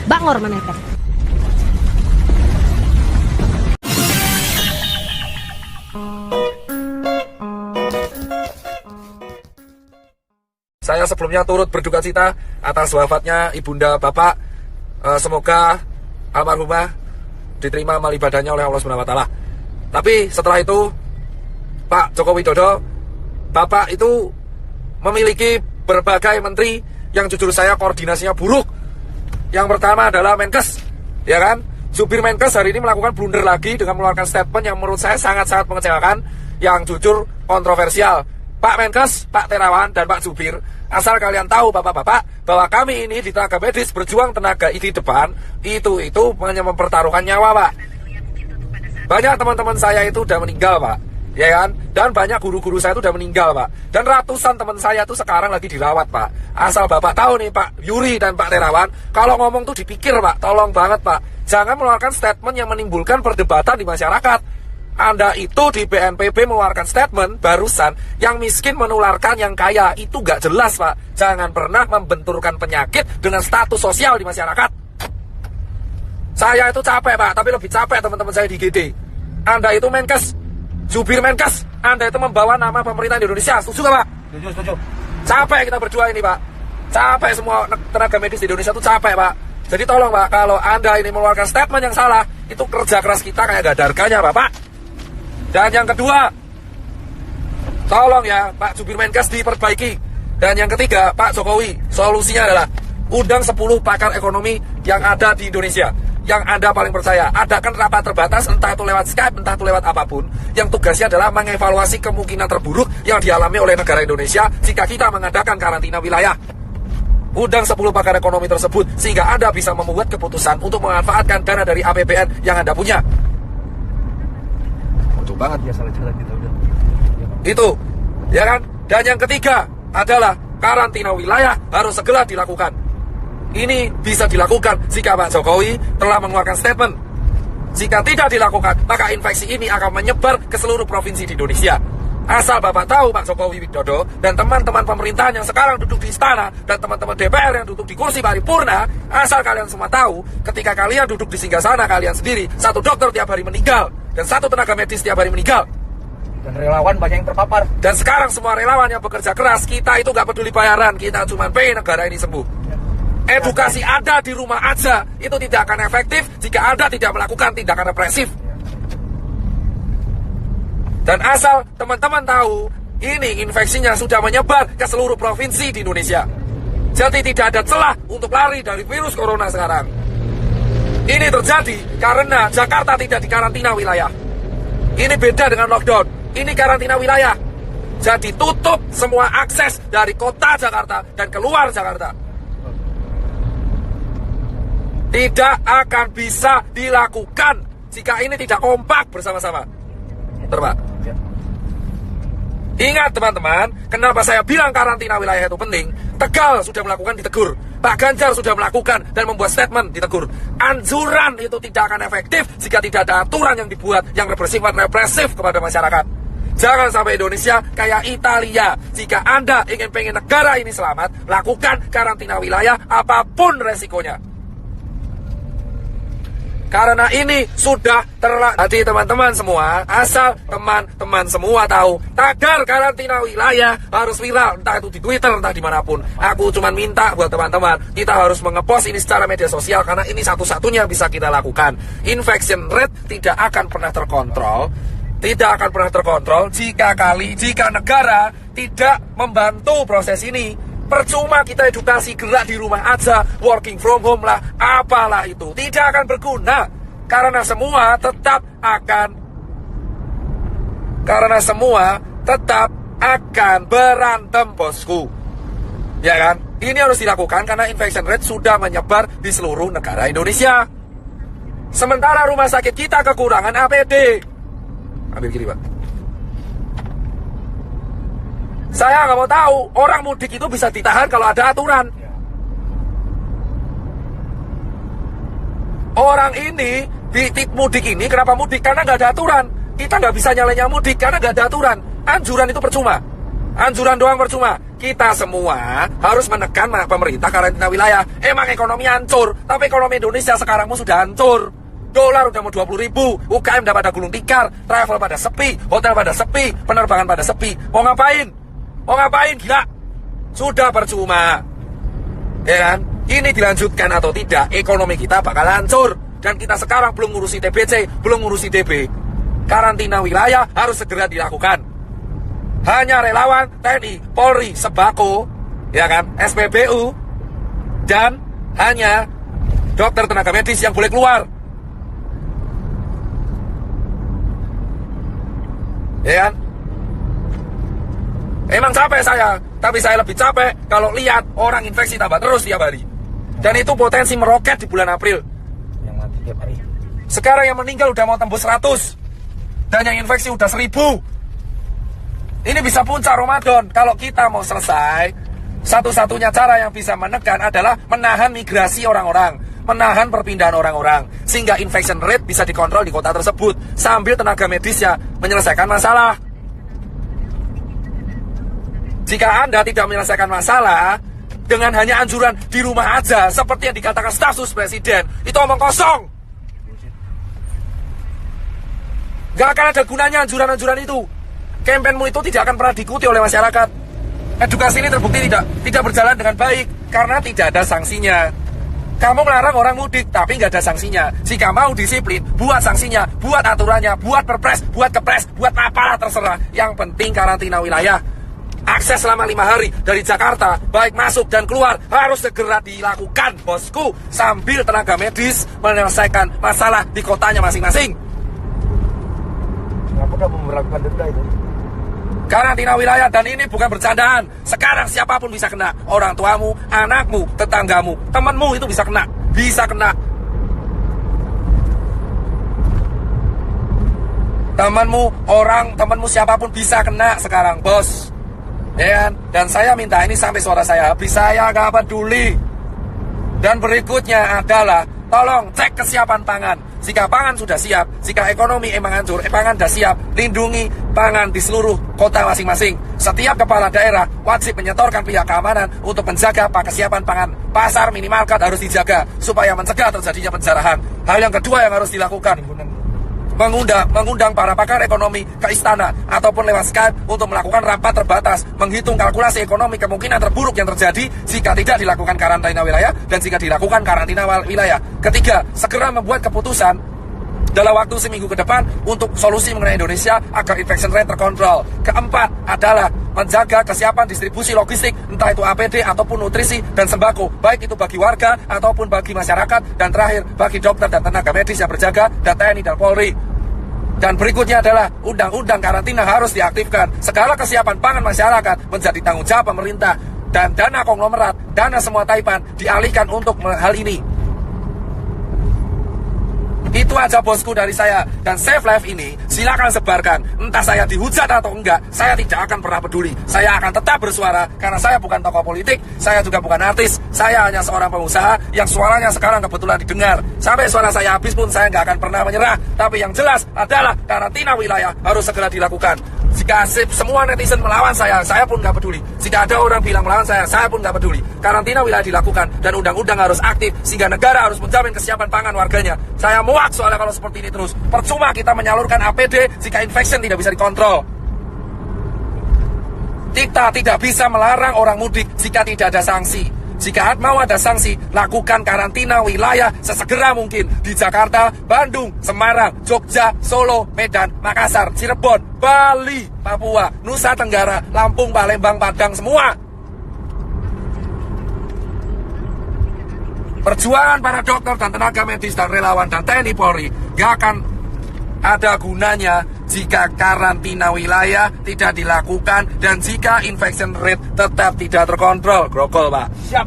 Bangor mana teh? Saya sebelumnya turut berduka cita atas wafatnya ibunda Bapak. Semoga almarhumah diterima amal ibadahnya oleh Allah Subhanahu wa taala. Tapi setelah itu Pak Joko Widodo, Bapak itu memiliki berbagai menteri yang jujur saya koordinasinya buruk. Yang pertama adalah Menkes, ya kan? Jubir Menkes hari ini melakukan blunder lagi dengan mengeluarkan statement yang menurut saya sangat-sangat mengecewakan, yang jujur kontroversial. Pak Menkes, Pak Terawan, dan Pak Jubir, asal kalian tahu bapak-bapak, bahwa kami ini di tenaga medis berjuang tenaga di depan, itu hanya mempertaruhkan nyawa, Pak. Banyak teman-teman saya itu udah meninggal, Pak, ya kan? Dan banyak guru-guru saya itu udah meninggal, Pak. Dan ratusan teman saya itu sekarang lagi dirawat, Pak. Asal bapak tahu nih, Pak Yuri dan Pak Terawan, kalau ngomong tuh dipikir, Pak. Tolong banget, Pak. Jangan mengeluarkan statement yang menimbulkan perdebatan di masyarakat. Anda itu di BNPB mengeluarkan statement barusan, yang miskin menularkan yang kaya. Itu gak jelas, Pak. Jangan pernah membenturkan penyakit dengan status sosial di masyarakat. Saya itu capek, Pak, tapi lebih capek teman-teman saya di GD. Anda itu Menkes, jubir Menkes, Anda itu membawa nama pemerintah di Indonesia. Setuju gak, Pak? Setuju. Capek kita berdua ini, Pak. Capek semua tenaga medis di Indonesia itu capek, Pak. Jadi tolong, Pak, kalau Anda ini mengeluarkan statement yang salah, itu kerja keras kita kayak gak ada harganya, Bapak. Dan yang kedua, tolong ya Pak Jubir Menkes diperbaiki. Dan yang ketiga, Pak Jokowi, solusinya adalah undang 10 pakar ekonomi yang ada di Indonesia, yang Anda paling percaya. Adakan rapat terbatas, entah itu lewat Skype, entah itu lewat apapun, yang tugasnya adalah mengevaluasi kemungkinan terburuk yang dialami oleh negara Indonesia jika kita mengadakan karantina wilayah. Undang 10 pakar ekonomi tersebut, sehingga Anda bisa membuat keputusan untuk memanfaatkan dana dari APBN yang Anda punya. Banget ya, salah jalan kita udah. Itu, ya kan? Dan yang ketiga adalah karantina wilayah harus segera dilakukan. Ini bisa dilakukan jika Pak Jokowi telah mengeluarkan statement. Jika tidak dilakukan, maka infeksi ini akan menyebar ke seluruh provinsi di Indonesia. Asal Bapak tahu, Pak Jokowi Widodo dan teman-teman pemerintahan yang sekarang duduk di istana dan teman-teman DPR yang duduk di kursi paripurna, asal kalian semua tahu, ketika kalian duduk di singgahsana kalian sendiri, satu dokter tiap hari meninggal dan satu tenaga medis tiap hari meninggal. Dan relawan banyak yang terpapar. Dan sekarang semua relawan yang bekerja keras, kita itu gak peduli bayaran, kita cuma pengen negara ini sembuh. Edukasi Anda di rumah aja, itu tidak akan efektif jika Anda tidak melakukan tindakan represif. Dan asal teman-teman tahu, ini infeksinya sudah menyebar ke seluruh provinsi di Indonesia. Jadi tidak ada celah untuk lari dari virus corona sekarang. Ini terjadi karena Jakarta tidak dikarantina wilayah. Ini beda dengan lockdown. Ini karantina wilayah. Jadi tutup semua akses dari kota Jakarta dan keluar Jakarta. Tidak akan bisa dilakukan jika ini tidak kompak bersama-sama. Terima. Ingat teman-teman, kenapa saya bilang karantina wilayah itu penting? Tegal sudah melakukan, ditegur. Pak Ganjar sudah melakukan dan membuat statement, ditegur. Anjuran itu tidak akan efektif jika tidak ada aturan yang dibuat yang bersifat represif kepada masyarakat. Jangan sampai Indonesia kayak Italia. Jika Anda pengen negara ini selamat, lakukan karantina wilayah apapun resikonya. Karena ini sudah terlatih teman-teman semua. Asal teman-teman semua tahu, tagar karantina wilayah harus viral, entah itu di Twitter, entah dimanapun. Aku cuma minta buat teman-teman, kita harus mengepost ini secara media sosial, karena ini satu-satunya bisa kita lakukan. Infection rate tidak akan pernah terkontrol, jika negara tidak membantu proses ini. Percuma kita edukasi, gerak di rumah aja, working from home lah, apalah itu, tidak akan berguna. Karena semua tetap akan berantem, bosku. Ya kan? Ini harus dilakukan karena infection rate sudah menyebar di seluruh negara Indonesia. Sementara rumah sakit kita kekurangan APD. Ambil kiri, Pak. Saya nggak mau tahu, orang mudik itu bisa ditahan kalau ada aturan. Orang ini mudik ini kenapa mudik? Karena nggak ada aturan. Kita nggak bisa nyalanya mudik karena nggak ada aturan. Anjuran itu percuma. Anjuran doang percuma. Kita semua harus menekan pemerintah karantina wilayah. Emang ekonomi hancur, tapi ekonomi Indonesia sekarang sudah hancur. Dolar udah mau 20.000, UKM udah pada gulung tikar, travel pada sepi, hotel pada sepi, penerbangan pada sepi. Mau ngapain? Mau ngapain? Gila. Sudah percuma. Ya kan? Ini dilanjutkan atau tidak, ekonomi kita bakal hancur. Dan kita sekarang belum ngurusi TBC, belum ngurusi DB. Karantina wilayah harus segera dilakukan. Hanya relawan, TNI, Polri, Sembako, ya kan, SPBU, dan hanya dokter tenaga medis yang boleh keluar. Ya kan? Emang capek saya, tapi saya lebih capek kalau lihat orang infeksi tambah terus tiap hari. Dan itu potensi meroket di bulan April. Yang mati tiap hari. Sekarang yang meninggal udah mau tembus 100. Dan yang infeksi udah 1000. Ini bisa puncak Ramadan. Kalau kita mau selesai, satu-satunya cara yang bisa menekan adalah menahan migrasi orang-orang, menahan perpindahan orang-orang, sehingga infection rate bisa dikontrol di kota tersebut, sambil tenaga medisnya menyelesaikan masalah. Jika Anda tidak menyelesaikan masalah dengan hanya anjuran di rumah aja, seperti yang dikatakan staf sus presiden, itu omong kosong. Gak akan ada gunanya anjuran-anjuran itu. Kampanyemu itu tidak akan pernah diikuti oleh masyarakat. Edukasi ini terbukti tidak berjalan dengan baik karena tidak ada sanksinya. Kamu melarang orang mudik tapi nggak ada sanksinya. Jika mau disiplin, buat sanksinya, buat aturannya, buat perpres, buat kepres, buat apalah terserah. Yang penting karantina wilayah. Akses selama 5 hari dari Jakarta, baik masuk dan keluar, harus segera dilakukan, bosku. Sambil tenaga medis menyelesaikan masalah di kotanya masing-masing. Kenapa kamu melakukan denda itu? Karantina wilayah, dan ini bukan bercandaan. Sekarang siapapun bisa kena. Orang tuamu, anakmu, tetanggamu, temanmu itu bisa kena. Bisa kena. Temanmu siapapun bisa kena sekarang, bos. Ya kan? Dan saya minta ini sampai suara saya habis. Saya gak peduli. Dan berikutnya adalah tolong cek kesiapan pangan. Jika pangan sudah siap, jika ekonomi emang hancur, pangan sudah siap, lindungi pangan di seluruh kota masing-masing. Setiap kepala daerah wajib menyetorkan pihak keamanan untuk menjaga kesiapan pangan. Pasar minimarket harus dijaga supaya mencegah terjadinya penjarahan. Hal yang kedua yang harus dilakukan, mengundang para pakar ekonomi ke istana ataupun lewat Skype untuk melakukan rapat terbatas, menghitung kalkulasi ekonomi kemungkinan terburuk yang terjadi jika tidak dilakukan karantina wilayah dan jika dilakukan karantina wilayah. Ketiga, segera membuat keputusan dalam waktu seminggu ke depan untuk solusi mengenai Indonesia agar infection rate terkontrol. Keempat adalah menjaga kesiapan distribusi logistik, entah itu APD ataupun nutrisi dan sembako, baik itu bagi warga ataupun bagi masyarakat. Dan terakhir, bagi dokter dan tenaga medis yang berjaga, dan TNI dan Polri. Dan berikutnya adalah undang-undang karantina harus diaktifkan. Segala kesiapan pangan masyarakat menjadi tanggung jawab pemerintah. Dan dana konglomerat, dana semua taipan dialihkan untuk hal ini. Itu aja bosku dari saya. Dan Save Life ini silakan sebarkan. Entah saya dihujat atau enggak, saya tidak akan pernah peduli. Saya akan tetap bersuara karena saya bukan tokoh politik, saya juga bukan artis. Saya hanya seorang pengusaha yang suaranya sekarang kebetulan didengar. Sampai suara saya habis pun saya nggak akan pernah menyerah. Tapi yang jelas adalah karantina wilayah harus segera dilakukan. Jika semua netizen melawan saya pun nggak peduli. Jika ada orang bilang melawan saya pun nggak peduli. Karantina wilayah dilakukan dan undang-undang harus aktif sehingga negara harus menjamin kesiapan pangan warganya. Saya muak soalnya kalau seperti ini terus. Percuma kita menyalurkan APD jika infection tidak bisa dikontrol. Kita tidak bisa melarang orang mudik jika tidak ada sanksi. Jika mau ada sanksi, lakukan karantina wilayah sesegera mungkin di Jakarta, Bandung, Semarang, Jogja, Solo, Medan, Makassar, Cirebon, Bali, Papua, Nusa Tenggara, Lampung, Palembang, Padang, semua. Perjuangan para dokter dan tenaga medis dan relawan dan TNI Polri gak akan ada gunanya jika karantina wilayah tidak dilakukan dan jika infection rate tetap tidak terkontrol. Grogol, Pak. Siap.